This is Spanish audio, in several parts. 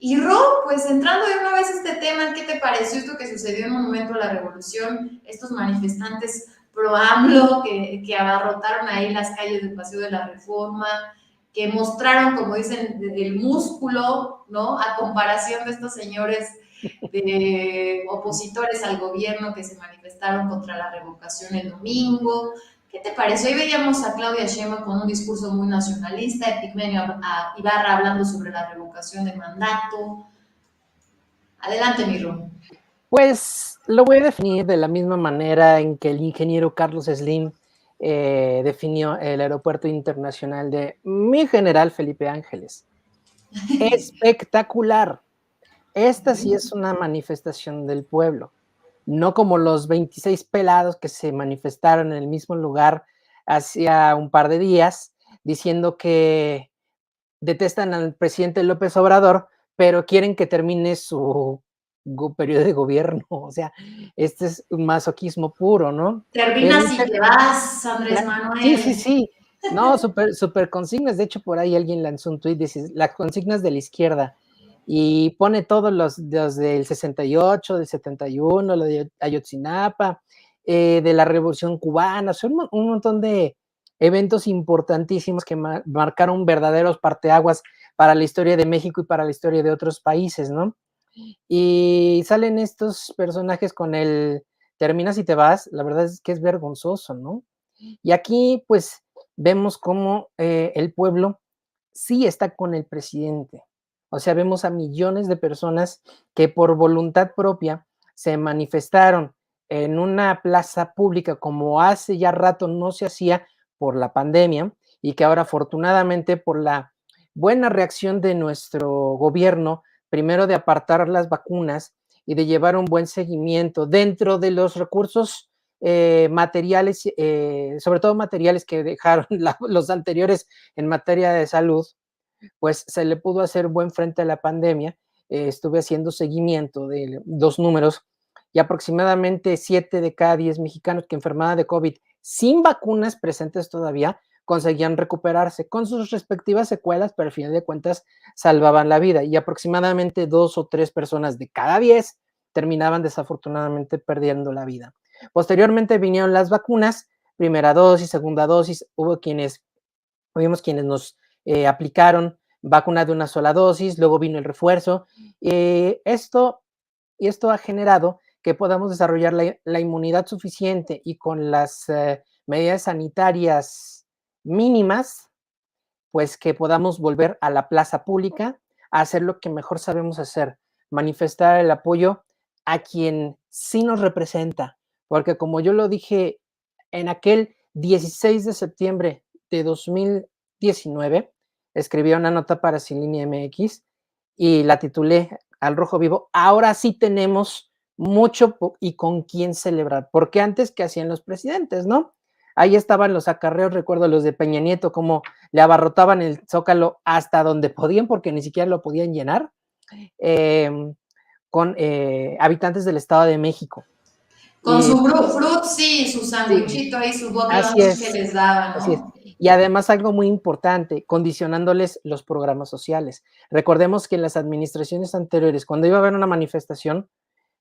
Y Ro, pues entrando de una vez a este tema, ¿qué te pareció esto que sucedió en Monumento a la Revolución? Estos manifestantes pro AMLO que abarrotaron ahí las calles del Paseo de la Reforma, que mostraron, como dicen, el músculo, ¿no? A comparación de estos señores de opositores al gobierno que se manifestaron contra la revocación el domingo. ¿Qué te pareció? Hoy veíamos a Claudia Sheinbaum con un discurso muy nacionalista, Epigmenio Ibarra hablando sobre la revocación de mandato. Adelante, Mirro. Pues lo voy a definir de la misma manera en que el ingeniero Carlos Slim definió el aeropuerto internacional de mi general Felipe Ángeles. Espectacular. Esta sí es una manifestación del pueblo, no como los 26 pelados que se manifestaron en el mismo lugar hacía un par de días, diciendo que detestan al presidente López Obrador, pero quieren que termine su periodo de gobierno. O sea, este es un masoquismo puro, ¿no? Terminas y te vas, Andrés Sí, sí, Manuel. sí. No, super consignas. De hecho, por ahí alguien lanzó un tuit, dice, las consignas de la izquierda, y pone todos los del 68, del 71, lo de Ayotzinapa, de la Revolución Cubana, son un montón de eventos importantísimos que marcaron verdaderos parteaguas para la historia de México y para la historia de otros países, ¿no? Y salen estos personajes con el terminas y te vas, la verdad es que es vergonzoso, ¿no? Y aquí, pues, vemos cómo el pueblo sí está con el presidente. O sea, vemos a millones de personas que por voluntad propia se manifestaron en una plaza pública como hace ya rato no se hacía por la pandemia y que ahora afortunadamente por la buena reacción de nuestro gobierno, primero de apartar las vacunas y de llevar un buen seguimiento dentro de los recursos materiales, sobre todo materiales que dejaron los anteriores en materia de salud, pues se le pudo hacer buen frente a la pandemia. Estuve haciendo seguimiento de los números y aproximadamente 7 de cada 10 mexicanos que enfermaban de COVID sin vacunas presentes todavía conseguían recuperarse con sus respectivas secuelas, pero al final de cuentas salvaban la vida y aproximadamente 2 o 3 personas de cada 10 terminaban desafortunadamente perdiendo la vida. Posteriormente vinieron las vacunas, primera dosis, segunda dosis, hubimos quienes nos aplicaron vacuna de una sola dosis, luego vino el refuerzo. Esto ha generado que podamos desarrollar la inmunidad suficiente y con las medidas sanitarias mínimas, pues que podamos volver a la plaza pública a hacer lo que mejor sabemos hacer, manifestar el apoyo a quien sí nos representa, porque como yo lo dije en aquel 16 de septiembre de 2019, escribí una nota para Sin Línea MX y la titulé Al Rojo Vivo, ahora sí tenemos mucho y con quién celebrar, porque antes, ¿qué hacían los presidentes, no? Ahí estaban los acarreos, recuerdo los de Peña Nieto, como le abarrotaban el Zócalo hasta donde podían, porque ni siquiera lo podían llenar, con habitantes del Estado de México. Con Y su pues, sí, su sí, sándwichito y su boca así lunch que es, les daba, así es. ¿no? Y además algo muy importante, condicionándoles los programas sociales. Recordemos que en las administraciones anteriores, cuando iba a haber una manifestación,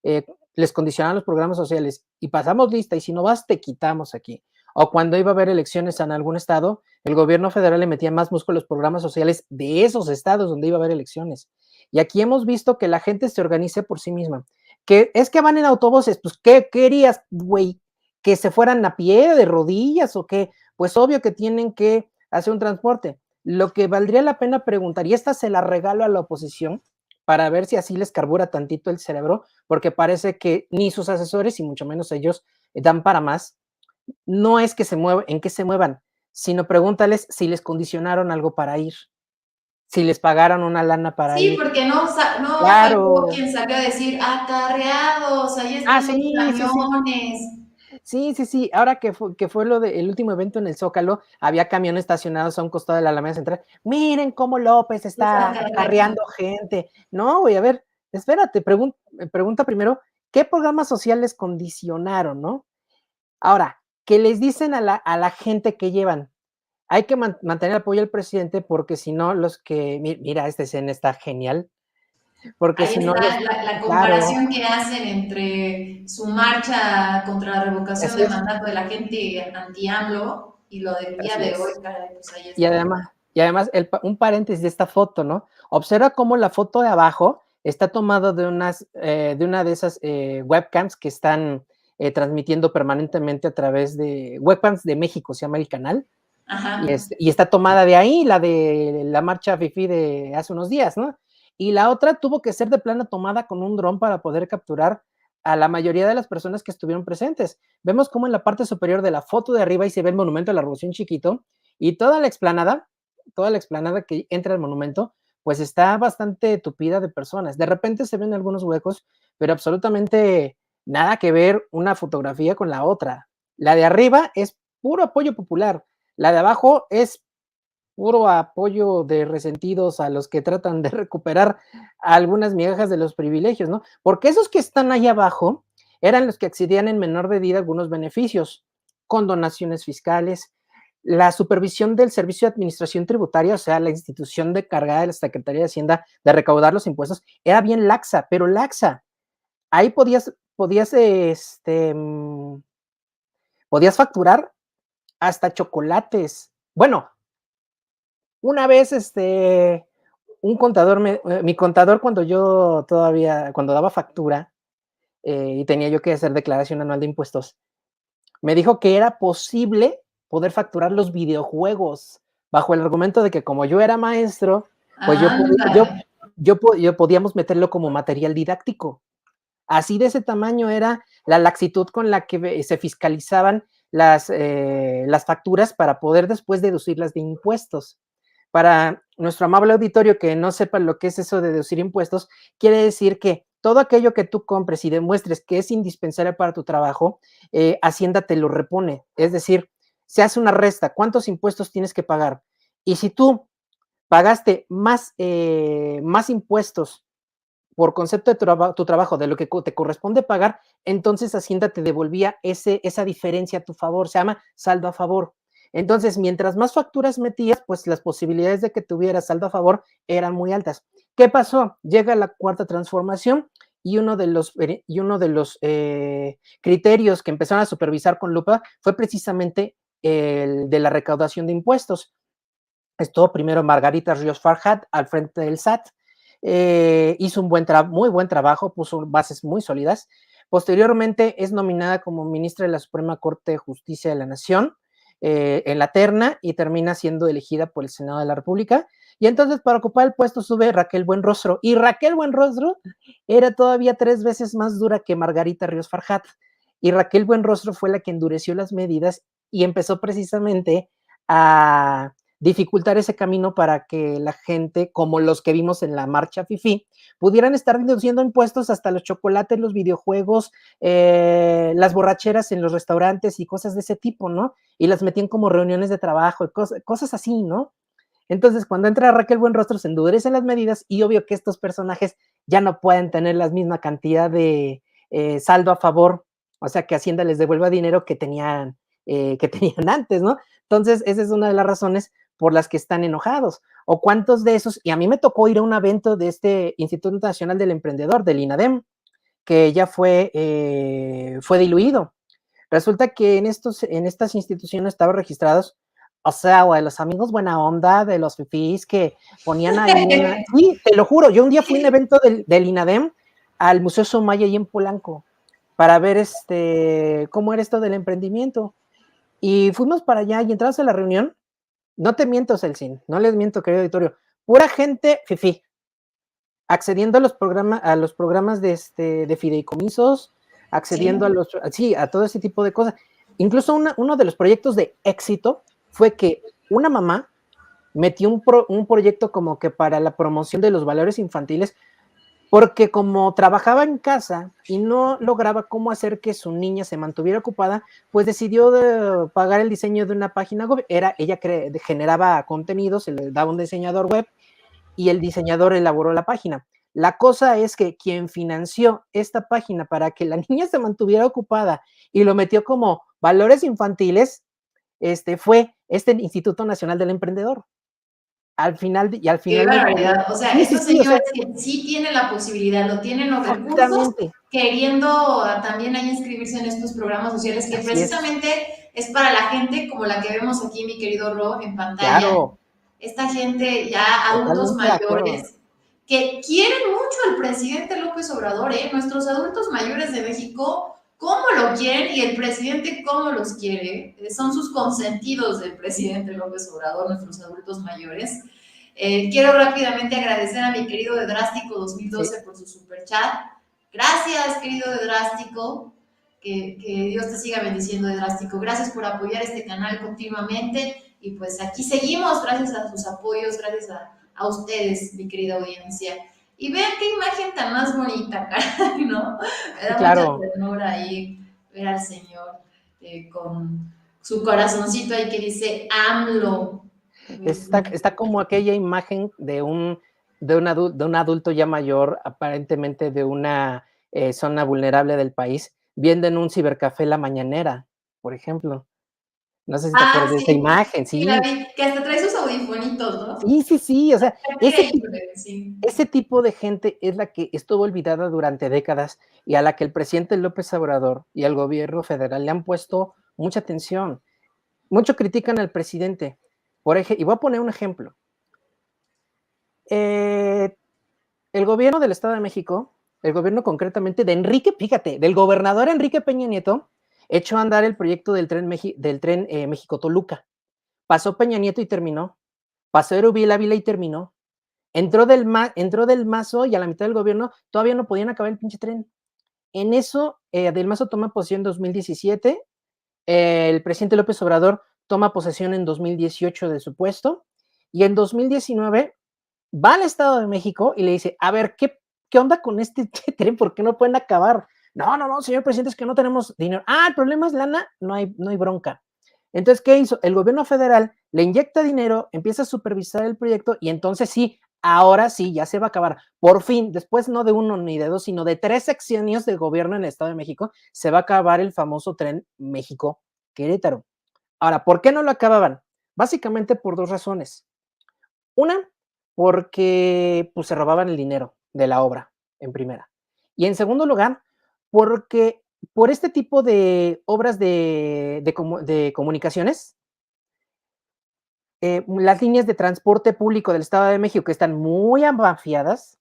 les condicionaban los programas sociales y pasamos lista y si no vas te quitamos aquí. O cuando iba a haber elecciones en algún estado, el gobierno federal le metía más músculo a los programas sociales de esos estados donde iba a haber elecciones. Y aquí hemos visto que la gente se organice por sí misma. Que es que van en autobuses, pues ¿qué querías, güey? ¿Que se fueran a pie, de rodillas o qué? Pues obvio que tienen que hacer un transporte. Lo que valdría la pena preguntar, y esta se la regalo a la oposición, para ver si así les carbura tantito el cerebro, porque parece que ni sus asesores y mucho menos ellos dan para más. No es que se muevan, en qué se muevan, sino pregúntales si les condicionaron algo para ir, si les pagaron una lana para Sí, ir. porque no faltó Claro. quien salió a decir, acarreados, ahí Ah, están los sí, sí, sí. camiones. Sí, sí, sí. Ahora que fue lo del último evento en el Zócalo, había camiones estacionados a un costado de la Alameda Central. Miren cómo López Los está acarreados. acarreando gente. No, güey, a ver, espérate, pregunta primero, ¿qué programas sociales condicionaron, no? Ahora, ¿qué les dicen a la gente que llevan? Hay que mantener el apoyo al presidente porque si no, mira, esta escena está genial. porque Ahí si no, está la claro, comparación que hacen entre su marcha contra la revocación así de es, mandato de la gente anti-AMLO y lo del día así de hoy, es. caray, pues ahí Y está. además, un paréntesis de esta foto, ¿no? Observa cómo la foto de abajo está tomada de una de esas webcams que están transmitiendo permanentemente a través de webcams de México, se llama el canal, Ajá. y está tomada de ahí, la de la marcha FIFI de hace unos días, ¿no? Y la otra tuvo que ser de plano tomada con un dron para poder capturar a la mayoría de las personas que estuvieron presentes. Vemos cómo en la parte superior de la foto de arriba ahí se ve el monumento de la Revolución chiquito y toda la explanada que entra al monumento, pues está bastante tupida de personas. De repente se ven algunos huecos, pero absolutamente nada que ver una fotografía con la otra. La de arriba es puro apoyo popular, la de abajo es puro apoyo de resentidos a los que tratan de recuperar algunas migajas de los privilegios, ¿no? Porque esos que están ahí abajo eran los que accedían en menor medida a algunos beneficios, condonaciones fiscales, la supervisión del Servicio de Administración Tributaria, o sea, la institución de cargada de la Secretaría de Hacienda de recaudar los impuestos, era bien laxa, pero laxa. Ahí podías facturar hasta chocolates. Bueno, una vez, un contador, mi contador cuando daba factura y tenía yo que hacer declaración anual de impuestos, me dijo que era posible poder facturar los videojuegos bajo el argumento de que como yo era maestro, pues Ándale. yo podíamos meterlo como material didáctico. Así de ese tamaño era la laxitud con la que se fiscalizaban las facturas para poder después deducirlas de impuestos. Para nuestro amable auditorio que no sepa lo que es eso de deducir impuestos, quiere decir que todo aquello que tú compres y demuestres que es indispensable para tu trabajo, Hacienda te lo repone. Es decir, se hace una resta, ¿cuántos impuestos tienes que pagar? Y si tú pagaste más impuestos por concepto de tu trabajo, de lo que te corresponde pagar, entonces Hacienda te devolvía esa diferencia a tu favor, se llama saldo a favor. Entonces, mientras más facturas metías, pues las posibilidades de que tuvieras saldo a favor eran muy altas. ¿Qué pasó? Llega la cuarta transformación y uno de los criterios que empezaron a supervisar con lupa fue precisamente el de la recaudación de impuestos. Estuvo primero Margarita Ríos Farhat al frente del SAT, hizo muy buen trabajo, puso bases muy sólidas. Posteriormente es nominada como ministra de la Suprema Corte de Justicia de la Nación en la terna y termina siendo elegida por el Senado de la República. Y entonces para ocupar el puesto sube Raquel Buenrostro. Y Raquel Buenrostro era todavía 3 veces más dura que Margarita Ríos Farhat. Y Raquel Buenrostro fue la que endureció las medidas y empezó precisamente a dificultar ese camino para que la gente, como los que vimos en la marcha FIFI, pudieran estar reduciendo impuestos hasta los chocolates, los videojuegos, las borracheras en los restaurantes y cosas de ese tipo, ¿no? Y las metían como reuniones de trabajo y cosas así, ¿no? Entonces, cuando entra Raquel Buenrostro, se endurecen las medidas y obvio que estos personajes ya no pueden tener la misma cantidad de saldo a favor, o sea, que Hacienda les devuelva dinero que tenían antes, ¿no? Entonces, esa es una de las razones por las que están enojados. O cuántos de esos, y a mí me tocó ir a un evento de este Instituto Nacional del Emprendedor, del INADEM, que ya fue diluido. Resulta que en estas instituciones estaban registrados, o sea, güey, los amigos buena onda de los fifís que ponían ahí sí, te lo juro, yo un día fui a un evento del INADEM al Museo Somaya ahí en Polanco para ver cómo era esto del emprendimiento. Y fuimos para allá y entramos a la reunión. No te miento, Celsin, no les miento, querido auditorio. Pura gente fifí, accediendo a los programas de fideicomisos, accediendo Sí. a todo ese tipo de cosas. Incluso uno de los proyectos de éxito fue que una mamá metió un proyecto como que para la promoción de los valores infantiles, porque como trabajaba en casa y no lograba cómo hacer que su niña se mantuviera ocupada, pues decidió pagar el diseño de una página web. Ella generaba contenido, se le daba un diseñador web y el diseñador elaboró la página. La cosa es que quien financió esta página para que la niña se mantuviera ocupada y lo metió como valores infantiles, fue este Instituto Nacional del Emprendedor. al final, Qué del barbaridad. O sea, sí, sí, estos sí, o sea, señores que sí tienen la posibilidad, lo tienen los recursos, exactamente, queriendo también ahí inscribirse en estos programas sociales que así es, precisamente es para la gente como la que vemos aquí, mi querido Ro, en pantalla. claro, Esta gente ya adultos totalmente de acuerdo. mayores que quieren mucho al presidente López Obrador, ¿eh? Nuestros adultos mayores de México, ¿cómo lo quieren? Y el presidente, ¿cómo los quiere? Son sus consentidos del presidente López Obrador, nuestros adultos mayores. Quiero rápidamente agradecer a mi querido de Drástico Sí, 2012 por su super chat. Gracias, querido de Drástico. Que Dios te siga bendiciendo de Drástico. Gracias por apoyar este canal continuamente. Y pues aquí seguimos, gracias a sus apoyos, gracias a ustedes, mi querida audiencia. Y vean qué imagen tan más bonita, caray, ¿no? Me sí, da mucha claro. ternura ahí ver al Señor con su corazoncito ahí que dice AMLO. Está como aquella imagen de un adulto ya mayor, aparentemente de una zona vulnerable del país, viendo en un cibercafé la mañanera, por ejemplo. No sé si te Ah, acuerdas de esa sí, imagen, sí, la sí, vi, que hasta trae sus audifonitos, ¿no? sí, sí, sí, o sea, Increíble, sí. ese tipo de gente es la que estuvo olvidada durante décadas y a la que el presidente López Obrador y el gobierno federal le han puesto mucha atención. Mucho critican al presidente. Y voy a poner un ejemplo. Eh, el gobierno del Estado de México, el gobierno concretamente de Enrique, fíjate, del gobernador Enrique Peña Nieto, echó a andar el proyecto del tren México-Toluca. Pasó Peña Nieto y terminó. Pasó Erubiel Ávila y terminó. Entró del Mazo y a la mitad del gobierno todavía no podían acabar el pinche tren. En eso, Del Mazo toma posesión en 2017, el presidente López Obrador toma posesión en 2018 de su puesto, y en 2019 va al Estado de México y le dice, a ver, ¿qué onda con este tren? ¿Por qué no pueden acabar? No, no, no, señor presidente, es que no tenemos dinero. Ah, el problema es lana, no hay bronca. Entonces, ¿qué hizo? El gobierno federal le inyecta dinero, empieza a supervisar el proyecto y entonces sí, ahora sí, ya se va a acabar. Por fin, después no de uno ni de dos, sino de 3 sexenios de gobierno en el Estado de México, se va a acabar el famoso tren México-Querétaro. Ahora, ¿por qué no lo acababan? Básicamente por 2 razones. Una, porque pues, se robaban el dinero de la obra, en primera. Y en segundo lugar, porque por este tipo de obras de comunicaciones, las líneas de transporte público del Estado de México, que están muy amafiadas,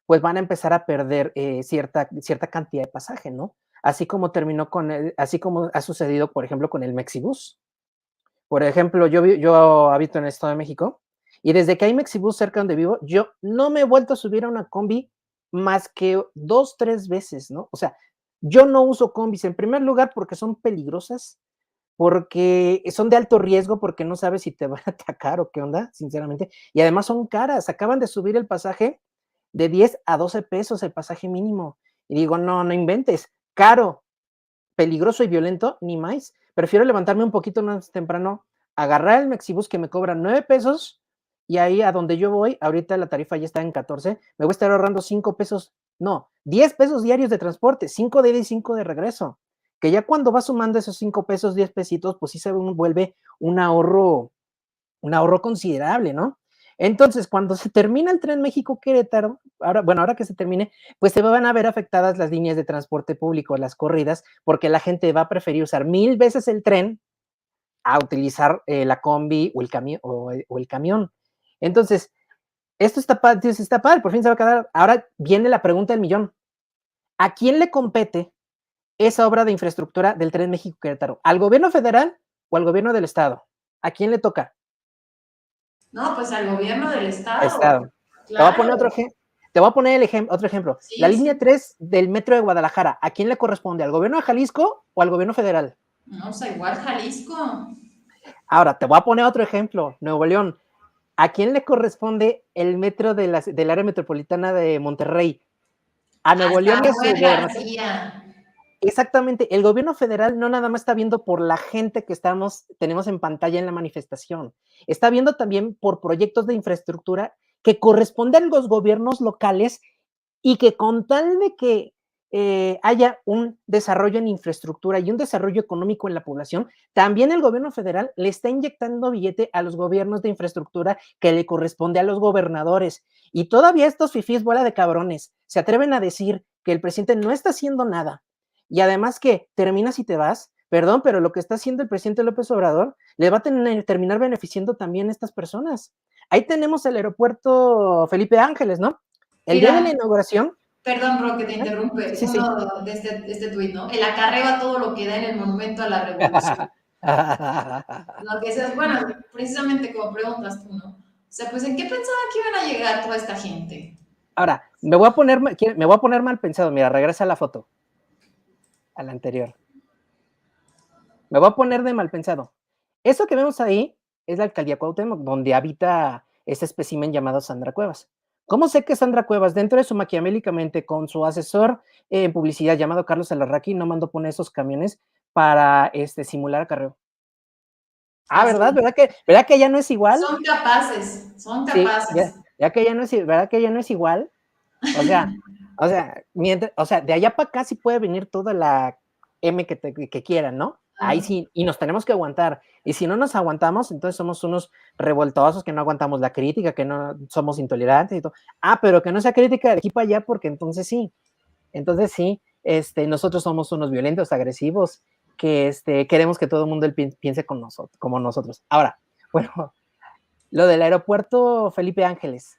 pues van a empezar a perder cierta cantidad de pasaje, ¿no? Así como ha sucedido, por ejemplo, con el Mexibus. Por ejemplo, yo habito en el Estado de México y desde que hay Mexibus cerca donde vivo, yo no me he vuelto a subir a una combi más que 2, 3 veces, ¿no? O sea, yo no uso combis en primer lugar porque son peligrosas, porque son de alto riesgo, porque no sabes si te van a atacar o qué onda, sinceramente, y además son caras. Acaban de subir el pasaje de 10 a 12 pesos el pasaje mínimo. Y digo, no, no inventes, caro, peligroso y violento, ni más. Prefiero levantarme un poquito más temprano, agarrar el Mexibus que me cobra 9 pesos y ahí a donde yo voy, ahorita la tarifa ya está en 14, me voy a estar ahorrando 5 pesos, no, 10 pesos diarios de transporte, 5 de ida y 5 de regreso. Que ya cuando vas sumando esos 5 pesos, 10 pesitos, pues sí se vuelve un ahorro considerable, ¿no? Entonces, cuando se termina el tren México-Querétaro, ahora que se termine, pues se van a ver afectadas las líneas de transporte público, las corridas, porque la gente va a preferir usar 1000 veces el tren a utilizar la combi o el camión. Entonces, esto está padre, por fin se va a quedar. Ahora viene la pregunta del millón. ¿A quién le compete esa obra de infraestructura del tren México-Querétaro? ¿Al gobierno federal o al gobierno del estado? ¿A quién le toca? No, pues al gobierno del estado, Estado. Te voy a poner claro. otro ejemplo. La Sí, línea sí. 3 del metro de Guadalajara, ¿a quién le corresponde? ¿Al gobierno de Jalisco o al gobierno federal? No, o sea, igual Jalisco. Ahora, te voy a poner otro ejemplo. Nuevo León, ¿a quién le corresponde el metro del área metropolitana de Monterrey? ¿A A Nuevo León y a su Samuel gobernación? García. Exactamente, el gobierno federal no nada más está viendo por la gente que tenemos en pantalla en la manifestación, está viendo también por proyectos de infraestructura que corresponden a los gobiernos locales y que con tal de que haya un desarrollo en infraestructura y un desarrollo económico en la población, también el gobierno federal le está inyectando billete a los gobiernos de infraestructura que le corresponde a los gobernadores. Y todavía estos fifís, bola de cabrones, se atreven a decir que el presidente no está haciendo nada. Y además que terminas y te vas, perdón, pero lo que está haciendo el presidente López Obrador le va a terminar beneficiando también a estas personas. Ahí tenemos el aeropuerto Felipe Ángeles, ¿no? El día de la Mira, inauguración. perdón, Roque, te ¿Eh? interrumpe. Sí, sí. Uno de este tuit, ¿no? El acarreo a todo lo que da en el Monumento a la Revolución. Lo que es, bueno, precisamente como preguntas tú, ¿no? O sea, pues ¿en qué pensaba que iban a llegar toda esta gente? Ahora, me voy a poner mal pensado. Mira, regresa a la foto, a la anterior. Me voy a poner de mal pensado. Eso que vemos ahí es la alcaldía Cuauhtémoc, donde habita ese espécimen llamado Sandra Cuevas. ¿Cómo sé que Sandra Cuevas, dentro de su maquiavélicamente, con su asesor en publicidad llamado Carlos Alarraqui, no mandó poner esos camiones para simular acarreo? Ah, Así ¿verdad? es. ¿Verdad que ya no es igual? Son capaces, son Sí, capaces. ya que ya no es, ¿verdad que ya no es igual? O sea, de allá para acá sí puede venir toda la M que quieran, ¿no? Ahí Ah, sí, y nos tenemos que aguantar. Y si no nos aguantamos, entonces somos unos revoltosos que no aguantamos la crítica, que no somos intolerantes y todo. Ah, pero que no sea crítica de aquí para allá, porque entonces sí, nosotros somos unos violentos, agresivos, que queremos que todo el mundo piense con nosotros, como nosotros. Ahora, bueno, lo del aeropuerto Felipe Ángeles.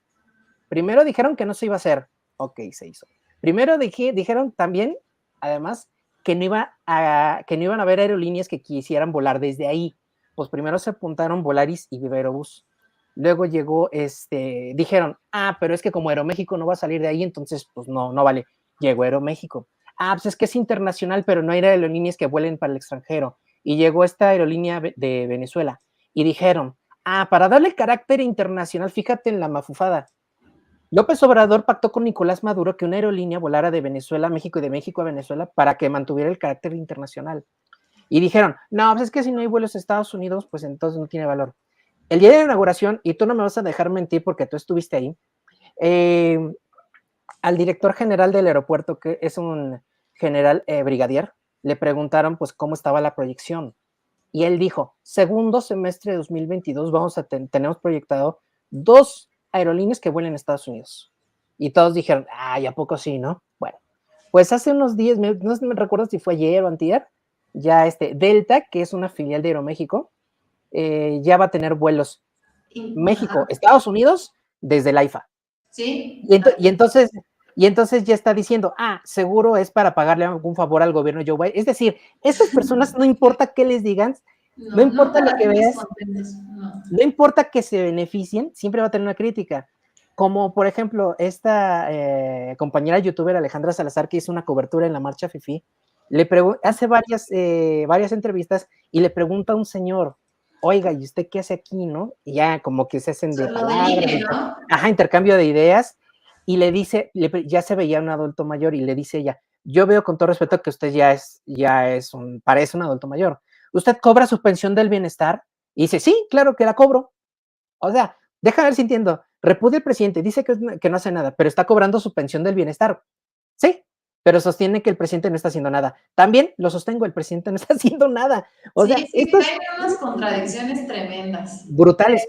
Primero dijeron que no se iba a hacer. Ok, se hizo. Primero dijeron también, además, que que no iban a haber aerolíneas que quisieran volar desde ahí. Pues primero se apuntaron Volaris y Viva Aerobús. Luego llegó, dijeron, pero es que como Aeroméxico no va a salir de ahí, entonces, pues no vale. Llegó Aeroméxico. Pues es que es internacional, pero no hay aerolíneas que vuelen para el extranjero. Y llegó esta aerolínea de Venezuela. Y dijeron, para darle carácter internacional, fíjate en la mafufada. López Obrador pactó con Nicolás Maduro que una aerolínea volara de Venezuela a México y de México a Venezuela para que mantuviera el carácter internacional. Y dijeron, no, pues es que si no hay vuelos a Estados Unidos, pues entonces no tiene valor. El día de la inauguración, y tú no me vas a dejar mentir porque tú estuviste ahí, al director general del aeropuerto, que es un general brigadier, le preguntaron pues cómo estaba la proyección. Y él dijo, segundo semestre de 2022 tenemos proyectado 2 aerolíneas que vuelen a Estados Unidos. Y todos dijeron, ¿a poco sí, no? Bueno, pues hace unos días, no me recuerdo si fue ayer o antier, ya Delta, que es una filial de Aeroméxico, ya va a tener vuelos México, ajá, Estados Unidos, desde el AIFA. sí. Y entonces ya está diciendo, seguro es para pagarle algún favor al gobierno Joe Biden. Es decir, estas personas no importa qué les digan, no No, no importa lo para que fines veas, contentos, no. no importa que se beneficien, siempre va a tener una crítica. Como por ejemplo, esta compañera youtuber Alejandra Salazar, que hizo una cobertura en la marcha FIFI, hace varias entrevistas y le pregunta a un señor, oiga, ¿y usted qué hace aquí, no? Y ya como que se hacen de Lo del palabras, INE, ¿no? intercambio de ideas, y le dice, ya se veía un adulto mayor, y le dice ella, yo veo con todo respeto que usted parece un adulto mayor. ¿Usted cobra su pensión del bienestar? Y dice, sí, claro que la cobro. O sea, deja ver si entiendo. Repudia al presidente, dice que no hace nada, pero está cobrando su pensión del bienestar. Sí, pero sostiene que el presidente no está haciendo nada. También lo sostengo, el presidente no está haciendo nada. O Sí, sea, sí, estos hay unas contradicciones tremendas. brutales.